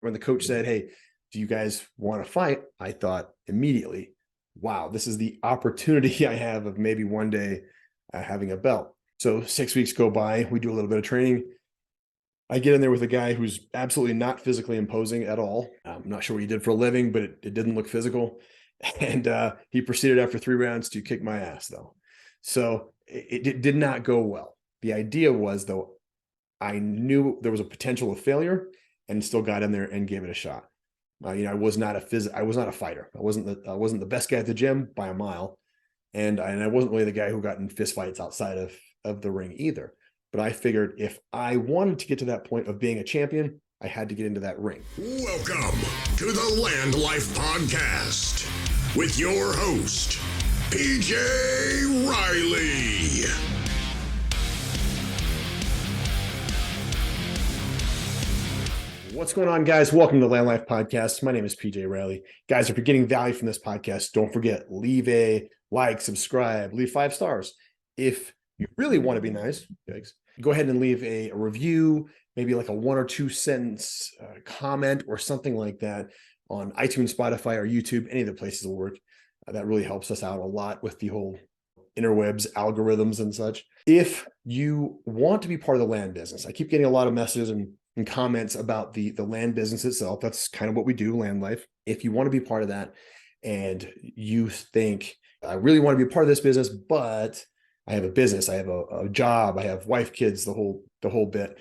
When the coach said, "Hey, do you guys want to fight?" I thought immediately, wow, this is the opportunity I have of maybe one day having a belt. So 6 weeks go by, we do a little bit of training. I get in there with a guy who's absolutely not physically imposing at all. I'm not sure what he did for a living, but it didn't look physical. And he proceeded after 3 rounds to kick my ass, though. So it did not go well. The idea was, though, I knew there was a potential of failure and still got in there and gave it a shot. I was not a fighter. I wasn't the best guy at the gym by a mile. And I wasn't really the guy who got in fist fights outside of the ring either. But I figured if I wanted to get to that point of being a champion, I had to get into that ring. Welcome to the Landlife Podcast with your host, PJ Riley. What's going on, guys? Welcome to the Landlife Podcast. My name is PJ Riley. Guys, if you're getting value from this podcast, don't forget, leave a like, subscribe, leave 5 stars. If you really want to be nice, go ahead and leave a review, maybe like a 1 or 2 sentence comment or something like that on iTunes, Spotify, or YouTube, any of the places will work. That really helps us out a lot with the whole interwebs, algorithms and such. If you want to be part of the land business, I keep getting a lot of messages and comments about the land business itself. That's kind of what we do, Landlife. If you want to be part of that and you think, I really want to be part of this business, but I have a business, I have a job, I have wife, kids, the whole bit,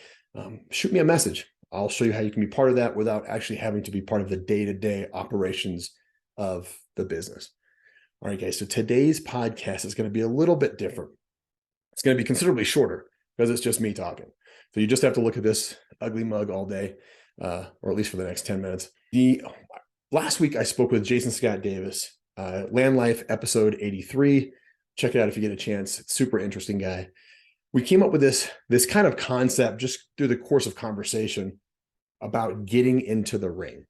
shoot me a message. I'll show you how you can be part of that without actually having to be part of the day-to-day operations of the business. All right, guys, so today's podcast is going to be a little bit different. It's going to be considerably shorter because it's just me talking. So you just have to look at this ugly mug all day, or at least for the next 10 minutes. Last week, I spoke with Jason Scott Davis, Landlife episode 83. Check it out if you get a chance. Super interesting guy. We came up with this kind of concept just through the course of conversation about getting into the ring,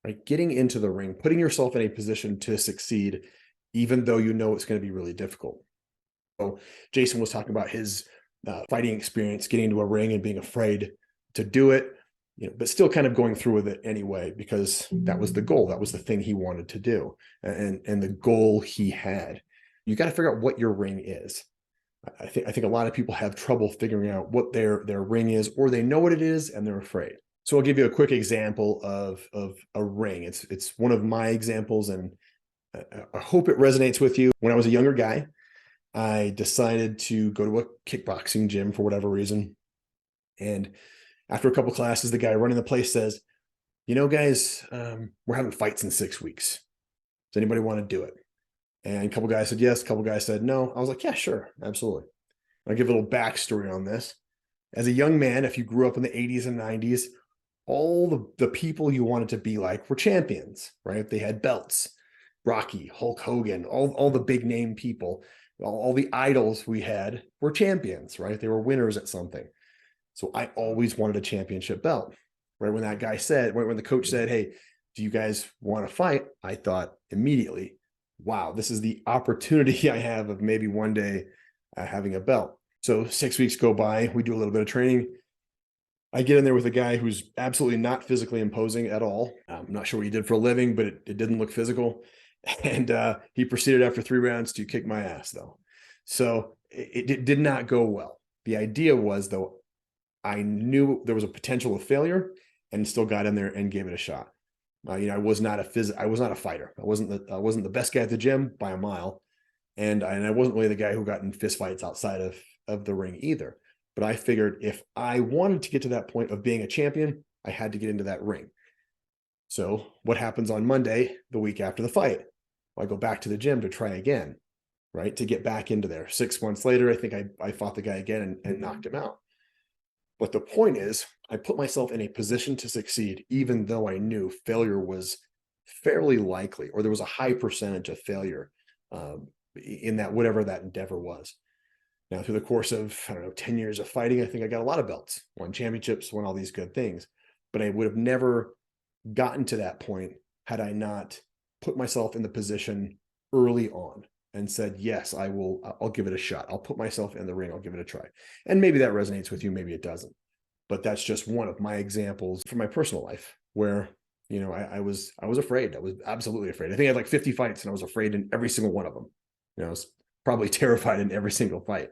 right? Getting into the ring, putting yourself in a position to succeed, even though you know it's going to be really difficult. So Jason was talking about his fighting experience, getting into a ring and being afraid to do it, but still kind of going through with it anyway, because that was the goal. That was the thing he wanted to do, and the goal he had. You got to figure out what your ring is. I think a lot of people have trouble figuring out what their ring is, or they know what it is and they're afraid. So I'll give you a quick example of a ring. It's one of my examples, and I hope it resonates with you. When I was a younger guy, I decided to go to a kickboxing gym for whatever reason. And after a couple classes, the guy running the place says, guys, we're having fights in 6 weeks. Does anybody want to do it? And a couple guys said yes, a couple guys said no. I was like, yeah, sure, absolutely. I'll give a little backstory on this. As a young man, if you grew up in the 80s and 90s, all the people you wanted to be like were champions, right? They had belts. Rocky, Hulk Hogan, all the big name people. All the idols we had were champions, right? They were winners at something. So I always wanted a championship belt, right? When the coach said, "Hey, do you guys want to fight?" I thought immediately, wow, this is the opportunity I have of maybe one day having a belt. So 6 weeks go by, we do a little bit of training. I get in there with a guy who's absolutely not physically imposing at all. I'm not sure what he did for a living, but it didn't look physical. And he proceeded after 3 rounds to kick my ass, though. So it did not go well. The idea was, though, I knew there was a potential of failure and still got in there and gave it a shot. I was not a fighter. I wasn't the best guy at the gym by a mile. And I wasn't really the guy who got in fist fights outside of the ring either. But I figured if I wanted to get to that point of being a champion, I had to get into that ring. So what happens on Monday, the week after the fight? I go back to the gym to try again, right? To get back into there. 6 months later, I think I fought the guy again and knocked him out. But the point is, I put myself in a position to succeed, even though I knew failure was fairly likely, or there was a high percentage of failure in that, whatever that endeavor was. Now, through the course of, 10 years of fighting, I think I got a lot of belts, won championships, won all these good things. But I would have never gotten to that point had I not put myself in the position early on and said, yes, I'll give it a shot. I'll put myself in the ring. I'll give it a try. And maybe that resonates with you. Maybe it doesn't. But that's just one of my examples from my personal life where, I was afraid. I was absolutely afraid. I think I had like 50 fights and I was afraid in every single one of them. I was probably terrified in every single fight,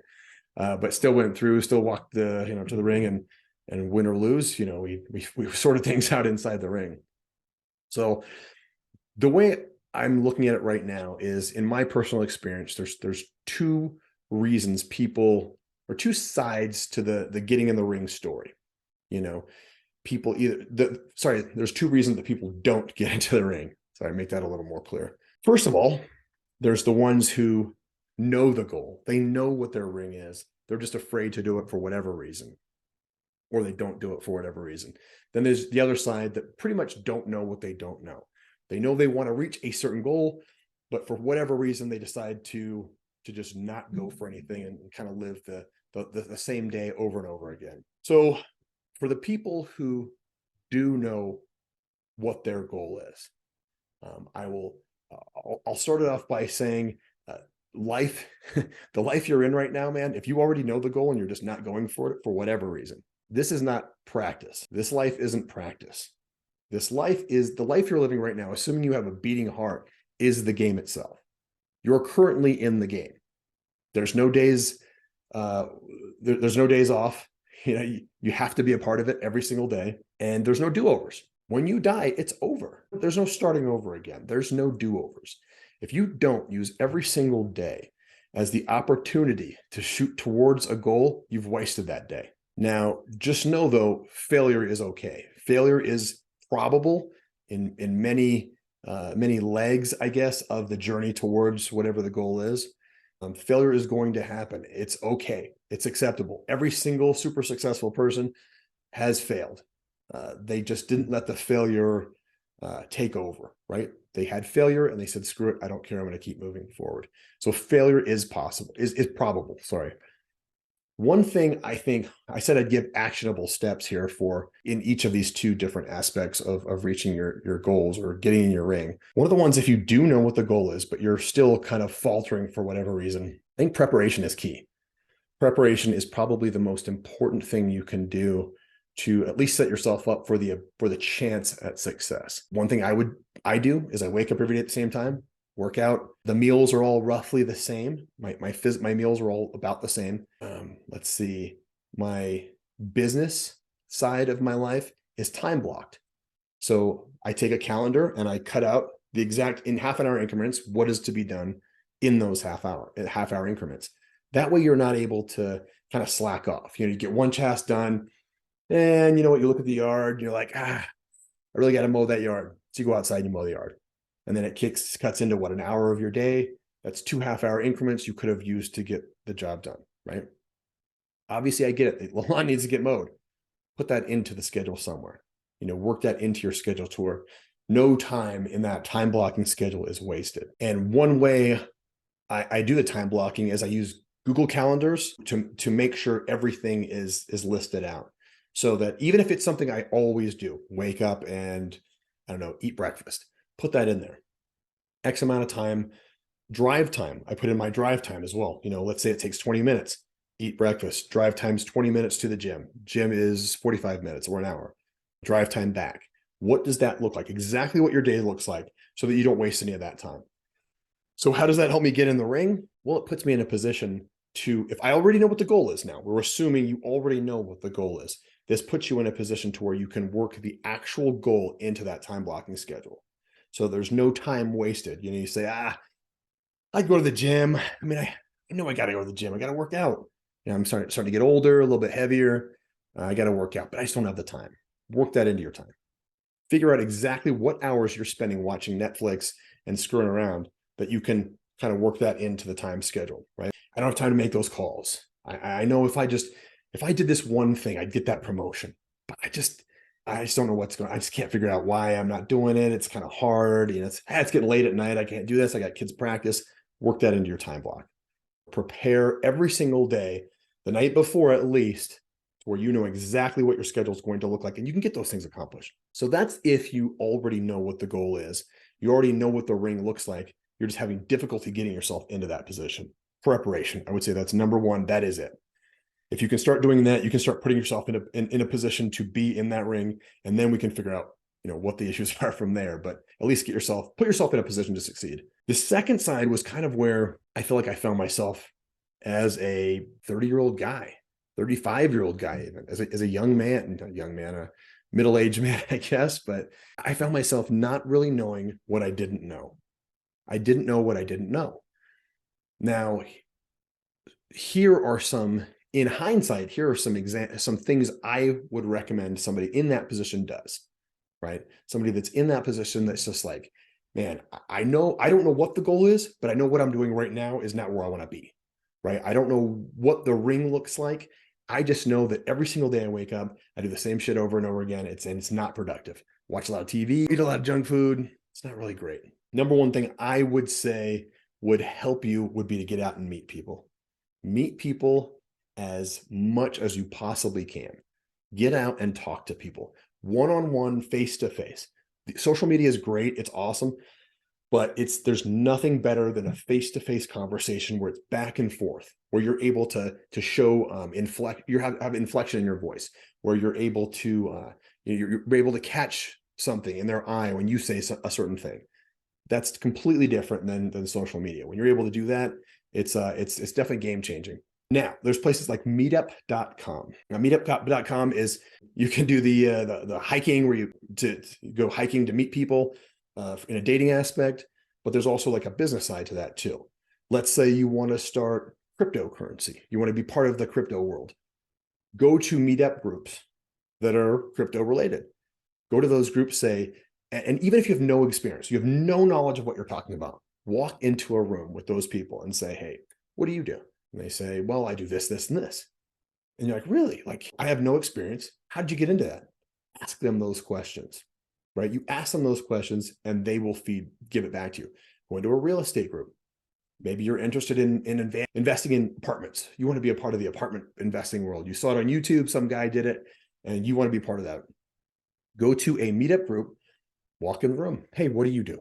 but still went through, still walked to the ring, and win or lose, we sorted things out inside the ring. So the way I'm looking at it right now is, in my personal experience, there's two reasons people, or two sides to the getting in the ring story. People there's two reasons that people don't get into the ring. Sorry, make that a little more clear. First of all, there's the ones who know the goal. They know what their ring is. They're just afraid to do it for whatever reason, or they don't do it for whatever reason. Then there's the other side that pretty much don't know what they don't know. They know they want to reach a certain goal, but for whatever reason, they decide to just not go for anything and kind of live the same day over and over again. So for the people who do know what their goal is, I'll start it off by saying, life, the life you're in right now, man, if you already know the goal and you're just not going for it for whatever reason, this is not practice. This life isn't practice. This life is the life you're living right now, assuming you have a beating heart, is the game itself. You're currently in the game. There's no days, there's no days off. You have to be a part of it every single day, and there's no do-overs. When you die, it's over. There's no starting over again. There's no do-overs. If you don't use every single day as the opportunity to shoot towards a goal, you've wasted that day. Now, just know, though, failure is okay. Failure is probable in many legs, I guess, of the journey towards whatever the goal is. Failure is going to happen. It's okay. It's acceptable. Every single super successful person has failed. They just didn't let the failure take over, right? They had failure and they said, screw it, I don't care, I'm going to keep moving forward. So failure is possible, is probable, sorry. One thing I think, I said I'd give actionable steps here for in each of these two different aspects of reaching your goals or getting in your ring. One of the ones, if you do know what the goal is, but you're still kind of faltering for whatever reason, I think preparation is key. Preparation is probably the most important thing you can do to at least set yourself up for the chance at success. One thing I do is I wake up every day at the same time, work out. The meals are all roughly the same. My meals are all about the same. Let's see, my business side of my life is time blocked. So I take a calendar and I cut out the exact, in half an hour increments, what is to be done in those half hour increments. That way you're not able to kind of slack off. You get one task done, and you know what, you look at the yard, and you're like, I really got to mow that yard. So you go outside and you mow the yard. And then it cuts into what, an hour of your day. That's 2 half-hour increments you could have used to get the job done, right? Obviously, I get it. The lawn needs to get mowed. Put that into the schedule somewhere. Work that into your schedule to where no time in that time blocking schedule is wasted. And one way I do the time blocking is I use Google Calendars to make sure everything is listed out. So that even if it's something I always do, wake up and, I don't know, eat breakfast, put that in there. X amount of time. Drive time, I put in my drive time as well. Let's say it takes 20 minutes, eat breakfast, drive time's 20 minutes to the gym. Gym is 45 minutes or an hour. Drive time back. What does that look like? Exactly what your day looks like, so that you don't waste any of that time. So how does that help me get in the ring? Well, it puts me in a position to, if I already know what the goal is now, we're assuming you already know what the goal is. This puts you in a position to where you can work the actual goal into that time blocking schedule. So there's no time wasted. You say, I go to the gym. I know I got to go to the gym. I got to work out. I'm starting to get older, a little bit heavier. I got to work out, but I just don't have the time. Work that into your time. Figure out exactly what hours you're spending watching Netflix and screwing around, that you can kind of work that into the time schedule, right? I don't have time to make those calls. I know if I did this one thing, I'd get that promotion, but I just don't know what's going on. I just can't figure out why I'm not doing it. It's kind of hard. It's getting late at night. I can't do this. I got kids practice. Work that into your time block. Prepare every single day, the night before at least, where you know exactly what your schedule is going to look like, and you can get those things accomplished. So that's if you already know what the goal is. You already know what the ring looks like. You're just having difficulty getting yourself into that position. Preparation, I would say that's number one. That is it. If you can start doing that, you can start putting yourself in a position to be in that ring, and then we can figure out what the issues are from there, but at least put yourself in a position to succeed. The second side was kind of where I feel like I found myself as a 30-year-old guy, 35-year-old guy, even as a young man, a middle-aged man, I guess. But I found myself not really knowing what I didn't know. I didn't know what I didn't know. Now, in hindsight, here are some things I would recommend somebody in that position does, right? Somebody that's in that position that's just like, man, I don't know what the goal is, but I know what I'm doing right now is not where I want to be, right? I don't know what the ring looks like. I just know that every single day I wake up, I do the same shit over and over again. It's not productive. Watch a lot of TV, eat a lot of junk food. It's not really great. Number one thing I would say would help you would be to get out and meet people. Meet people as much as you possibly can. Get out and talk to people one-on-one, face-to-face. Social media is great. It's awesome. But there's nothing better than a face-to-face conversation where it's back and forth, where you're able to show have inflection in your voice, where you're able to you're able to catch something in their eye when you say a certain thing. That's completely different than social media. When you're able to do that, it's definitely game changing. Now, there's places like meetup.com. Now, meetup.com is, you can do the hiking where you go hiking to meet people in a dating aspect, but there's also like a business side to that too. Let's say you want to start cryptocurrency. You want to be part of the crypto world. Go to meetup groups that are crypto related. Go to those groups, and even if you have no experience, you have no knowledge of what you're talking about, walk into a room with those people and say, hey, what do you do? And they say, well, I do this, this, and this. And you're like, really? Like, I have no experience. How did you get into that? Ask them those questions, right? You ask them those questions and they will give it back to you. Go into a real estate group. Maybe you're interested in investing in apartments. You want to be a part of the apartment investing world. You saw it on YouTube, some guy did it, and you want to be part of that. Go to a meetup group, walk in the room. Hey, what do you do?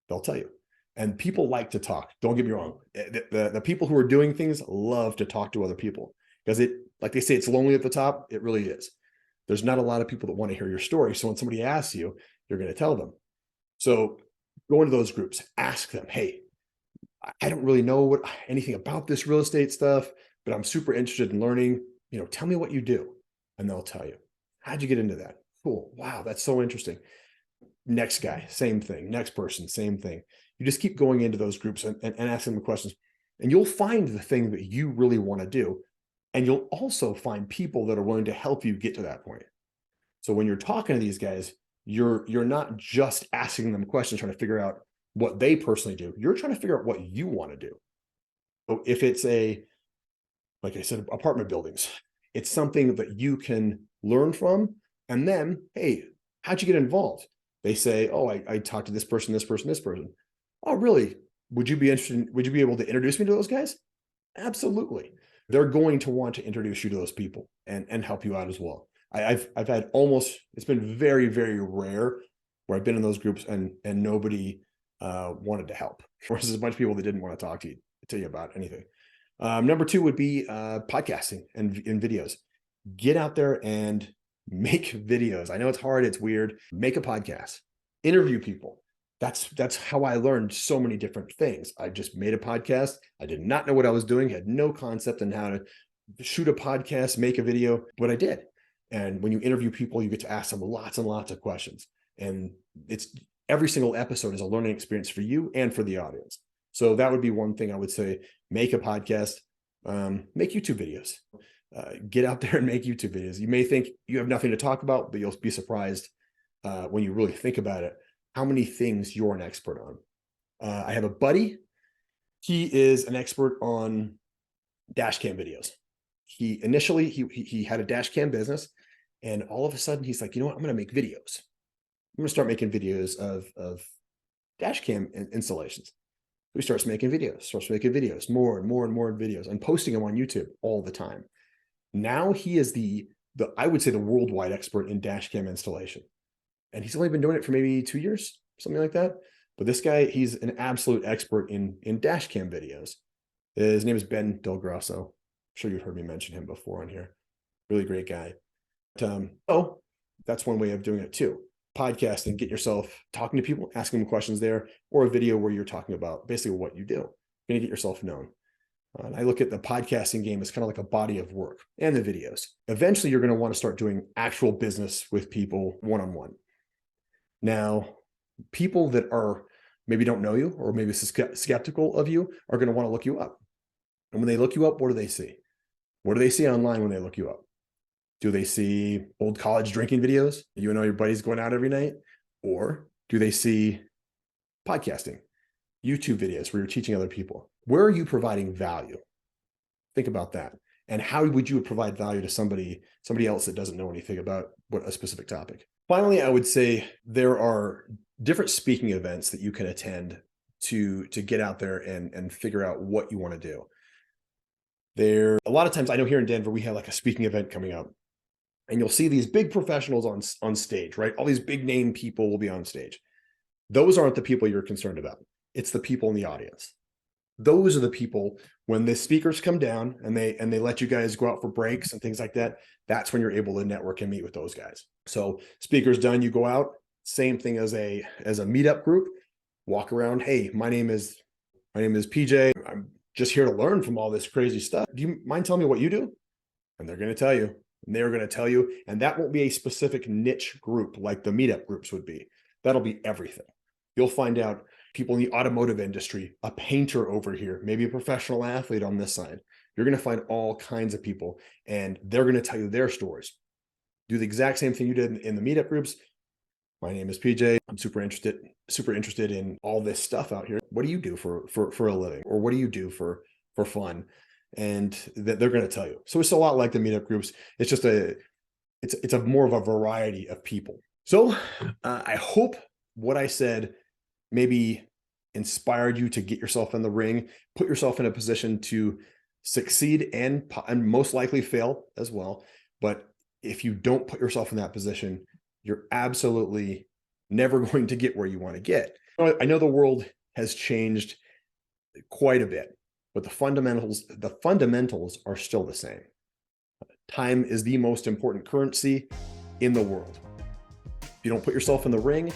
They'll tell you. And people like to talk. Don't get me wrong. The people who are doing things love to talk to other people, because like they say, it's lonely at the top. It really is. There's not a lot of people that want to hear your story. So when somebody asks you, you're going to tell them. So go into those groups, ask them, hey, I don't really know anything about this real estate stuff, but I'm super interested in learning. Tell me what you do. And they'll tell you. How'd you get into that? Cool. Wow, that's so interesting. Next guy, same thing. Next person, same thing. You just keep going into those groups and asking them questions, and you'll find the thing that you really want to do. And you'll also find people that are willing to help you get to that point. So when you're talking to these guys, you're not just asking them questions, trying to figure out what they personally do. You're trying to figure out what you want to do. So if it's like I said, apartment buildings, it's something that you can learn from. And then, hey, how'd you get involved? They say, oh, I talked to this person, this person, this person. Oh, really? Would you be interested? Would you be able to introduce me to those guys? Absolutely. They're going to want to introduce you to those people and help you out as well. I've had it's been very, very rare where I've been in those groups and nobody wanted to help. There's a bunch of people that didn't want to talk to you about anything. Number two would be podcasting and videos. Get out there and make videos. I know it's hard. It's weird. Make a podcast. Interview people. That's how I learned so many different things. I just made a podcast. I did not know what I was doing, had no concept on how to shoot a podcast, make a video, but I did. And when you interview people, you get to ask them lots and lots of questions. And every single episode is a learning experience for you and for the audience. So that would be one thing I would say. Make a podcast, make YouTube videos. Get out there and make YouTube videos. You may think you have nothing to talk about, but you'll be surprised when you really think about it, how many things you're an expert on. I have a buddy. He is an expert on dash cam videos. He initially had a dash cam business, and all of a sudden he's like, you know what? I'm going to make videos. I'm going to start making videos of dash cam installations. He starts making videos, more and more and more videos, and posting them on YouTube all the time. Now he is I would say the worldwide expert in dash cam installation. And he's only been doing it for maybe 2 years, something like that. But this guy, he's an absolute expert in dash cam videos. His name is Ben Del Grosso. I'm sure you've heard me mention him before on here. Really great guy. So that's one way of doing it too. podcast and get yourself talking to people, asking them questions there, or a video where you're talking about basically what you do. You're going to get yourself known. And I look at the podcasting game as kind of like a body of work and the videos. Eventually, you're going to want to start doing actual business with people one-on-one. Now, people that are maybe don't know you or maybe skeptical of you are going to want to look you up. And when they look you up, what do they see? What do they see online when they look you up? Do they see old college drinking videos? You and all your buddies going out every night? Or do they see podcasting, YouTube videos where you're teaching other people? Where are you providing value? Think about that. And how would you provide value to somebody else that doesn't know anything about a specific topic? Finally, I would say there are different speaking events that you can attend to get out there and figure out what you want to do. There, a lot of times, I know here in Denver, we have like a speaking event coming up, and you'll see these big professionals on stage, right? All these big name people will be on stage. Those aren't the people you're concerned about. It's the people in the audience. Those are the people, when the speakers come down and they let you guys go out for breaks and things like that, that's when you're able to network and meet with those guys. So speakers done, you go out, same thing as a meetup group, walk around. Hey, my name is PJ. I'm just here to learn from all this crazy stuff. Do you mind telling me what you do? And they're going to tell you, and they're going to tell you, and that won't be a specific niche group like the meetup groups would be. That'll be everything. You'll find out people in the automotive industry, a painter over here, maybe a professional athlete on this side. You're going to find all kinds of people, and they're going to tell you their stories. Do the exact same thing you did in the meetup groups. My name is PJ. I'm super interested in all this stuff out here. What do you do for a living? Or what do you do for fun? And they're going to tell you. So it's a lot like the meetup groups. It's just it's a more of a variety of people. So I hope what I said maybe inspired you to get yourself in the ring, put yourself in a position to succeed and most likely fail as well. But if you don't put yourself in that position, you're absolutely never going to get where you want to get. I know the world has changed quite a bit, but the fundamentals are still the same. Time is the most important currency in the world. If you don't put yourself in the ring,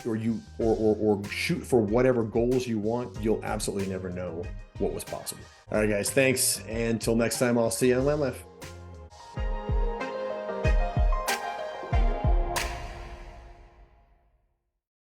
or shoot for whatever goals you want, you'll absolutely never know what was possible. All right, guys, thanks. And until next time, I'll see you on Landlife.